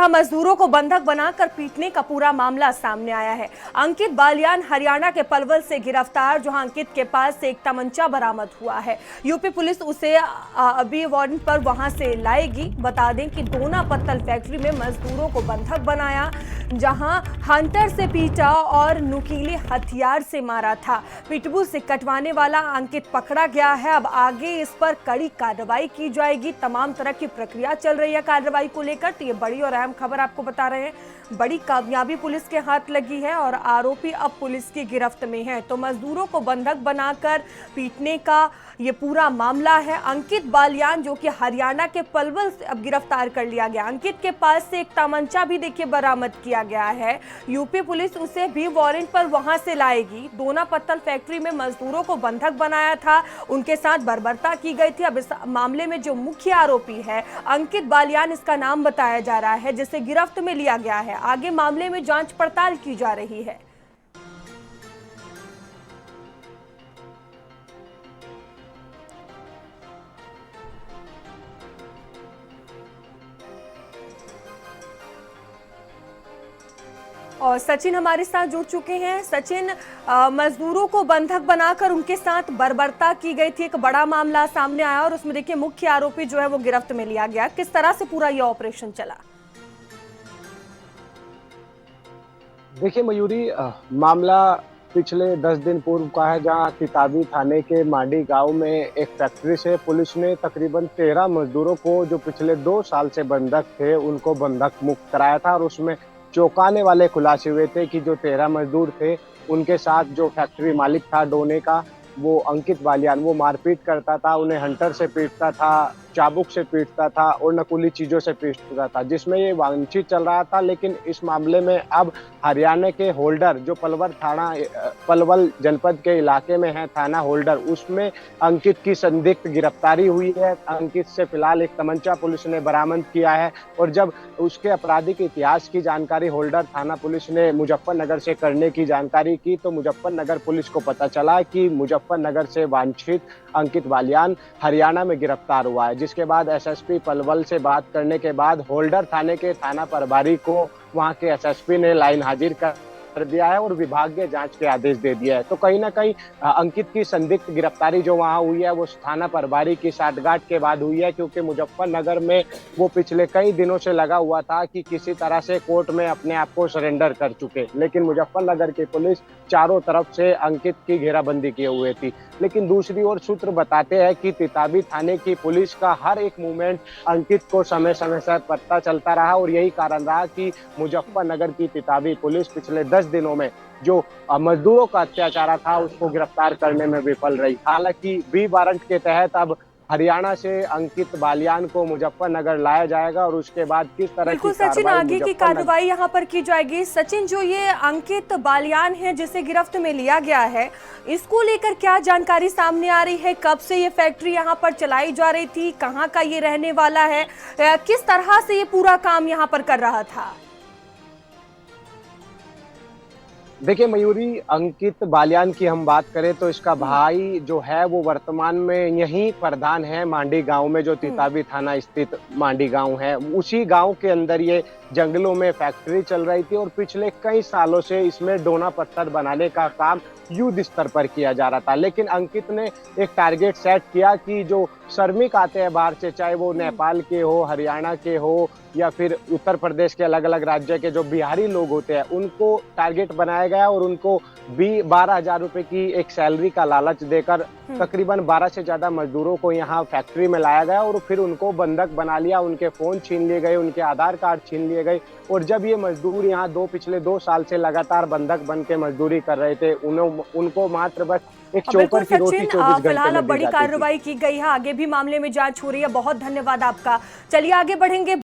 जहां मजदूरों को बंधक बनाकर पीटने का पूरा मामला सामने आया है। अंकित बालियान हरियाणा के पलवल से गिरफ्तार, जहां अंकित के पास से एक तमंचा बरामद हुआ है। यूपी पुलिस उसे अभी वारंट पर वहां से लाएगी। बता दें कि दोना पत्तल फैक्ट्री में मजदूरों को बंधक बनाया, जहां हंटर से पीटा और नुकीले हथियार से मारा था। पिटबुल से कटवाने वाला अंकित पकड़ा गया है। अब आगे इस पर कड़ी कार्रवाई की जाएगी। तमाम तरह की प्रक्रिया चल रही है कार्रवाई को लेकर। तो ये बड़ी और अहम खबर आपको बता रहे हैं। बड़ी कामयाबी पुलिस के हाथ लगी है और आरोपी अब पुलिस की गिरफ्त में है। तो मजदूरों को बंधक बनाकर पीटने का ये पूरा मामला है। अंकित बालियान जो कि हरियाणा के पलवल से अब गिरफ्तार कर लिया गया। अंकित के पास से एक तमंचा भी देखिए बरामद किया गया है। यूपी पुलिस उसे भी वारंट पर वहां से लाएगी। दोना पत्तल फैक्ट्री में मजदूरों को बंधक बनाया था, उनके साथ बर्बरता की गई थी। अब इस मामले में जो मुख्य आरोपी है अंकित बालियान, इसका नाम बताया जा रहा है, जिसे गिरफ्त में लिया गया है। आगे मामले में जांच पड़ताल की जा रही है। और सचिन हमारे साथ जुड़ चुके हैं। सचिन, मजदूरों को बंधक बनाकर उनके साथ बर्बरता की गई थी, एक बड़ा मामला सामने आया और उसमें देखिए मुख्य आरोपी जो है वो गिरफ्त में लिया गया। किस तरह से पूरा ये ऑपरेशन चला? देखिए मयूरी, मामला पिछले 10 दिन पूर्व का है, जहां तिताबी थाने के मांडी गांव में एक फैक्ट्री से पुलिस ने तकरीबन 13 मजदूरों को, जो पिछले 2 साल से बंधक थे, उनको बंधक मुक्त कराया था। और उसमें चौंकाने वाले खुलासे हुए थे कि जो 13 मजदूर थे, उनके साथ जो फैक्ट्री मालिक था डोने का, वो अंकित बालियान, वो मारपीट करता था, उन्हें हंटर से पीटता था, चाबुक से पीटता था और नकुली चीजों से पीटता था, जिसमें ये वांछित चल रहा था। लेकिन इस मामले में अब हरियाणा के होल्डर, जो पलवल जनपद के इलाके में है थाना होल्डर, उसमें अंकित की संदिग्ध गिरफ्तारी हुई है। अंकित से फिलहाल एक तमंचा पुलिस ने बरामद किया है। और जब उसके आपराधिक इतिहास की जानकारी होल्डर थाना पुलिस ने मुजफ्फरनगर से करने की जानकारी की, तो मुजफ्फरनगर पुलिस को पता चला कि मुजफ्फरनगर से वांछित अंकित बालियान हरियाणा में गिरफ्तार हुआ है। जिसके बाद एसएसपी पलवल से बात करने के बाद होल्डर थाने के थाना प्रभारी को वहां के एसएसपी ने लाइन हाजिर कर दिया है और विभागीय जांच के आदेश दे दिया है। तो कहीं ना कहीं अंकित की संदिग्ध गिरफ्तारी जो वहां हुई है, वो थाना प्रभारी की साठगांठ के बाद हुई है, क्योंकि मुजफ्फरनगर में वो पिछले कई दिनों से लगा हुआ था कि किसी तरह से कोर्ट में अपने आप को सरेंडर कर चुके। लेकिन मुजफ्फरनगर की पुलिस चारों तरफ से अंकित की घेराबंदी किए हुए थी। लेकिन दूसरी ओर सूत्र बताते हैं कि तिताबी थाने की पुलिस का हर एक मूवमेंट अंकित को समय समय से पता चलता रहा और यही कारण रहा कि मुजफ्फरनगर की तिताबी पुलिस पिछले 10 दिनों में जो मजदूरों का अत्याचार था उसको गिरफ्तार करने में विफल रही। हालांकि बी वारंट के तहत अब हरियाणा से अंकित बालियान को मुजफ्फरनगर लाया जाएगा और उसके बाद किस तरह बिल्कुल सचिन, आगे की कार्रवाई यहाँ पर की जाएगी। सचिन, जो ये अंकित बालियान है जिसे गिरफ्त में लिया गया है, इसको लेकर क्या जानकारी सामने आ रही है? कब से ये फैक्ट्री यहाँ पर चलाई जा रही थी? कहाँ का ये रहने वाला है? किस तरह से ये पूरा काम यहाँ पर कर रहा था? देखिए मयूरी, अंकित बालियान की हम बात करें तो इसका भाई जो है वो वर्तमान में यहीं प्रधान है मांडी गांव में, जो तिताबी थाना स्थित मांडी गांव है। उसी गांव के अंदर ये जंगलों में फैक्ट्री चल रही थी और पिछले कई सालों से इसमें डोना पत्थर बनाने का काम युद्ध स्तर पर किया जा रहा था। लेकिन अंकित ने एक टारगेट सेट किया कि जो श्रमिक आते हैं बाहर से, चाहे वो नेपाल के हो, हरियाणा के हो या फिर उत्तर प्रदेश के अलग अलग राज्य के जो बिहारी लोग होते हैं, उनको टारगेट बनाया गया और उनको 12,000 रुपए की एक सैलरी का लालच देकर तकरीबन 12 से ज्यादा मजदूरों को यहाँ फैक्ट्री में लाया गया और फिर उनको बंधक बना लिया। उनके फोन छीन लिए गए, उनके आधार कार्ड छीन लिए गए। और जब ये मजदूर यहाँ पिछले 2 साल से लगातार बंधक बन के मजदूरी कर रहे थे, उनको मात्र बस एक चौकर की रोटी 24 घंटे फिलहाल में बड़ी कार्रवाई की गई है। आगे भी मामले में जांच हो रही है। बहुत धन्यवाद आपका। चलिए आगे बढ़ेंगे।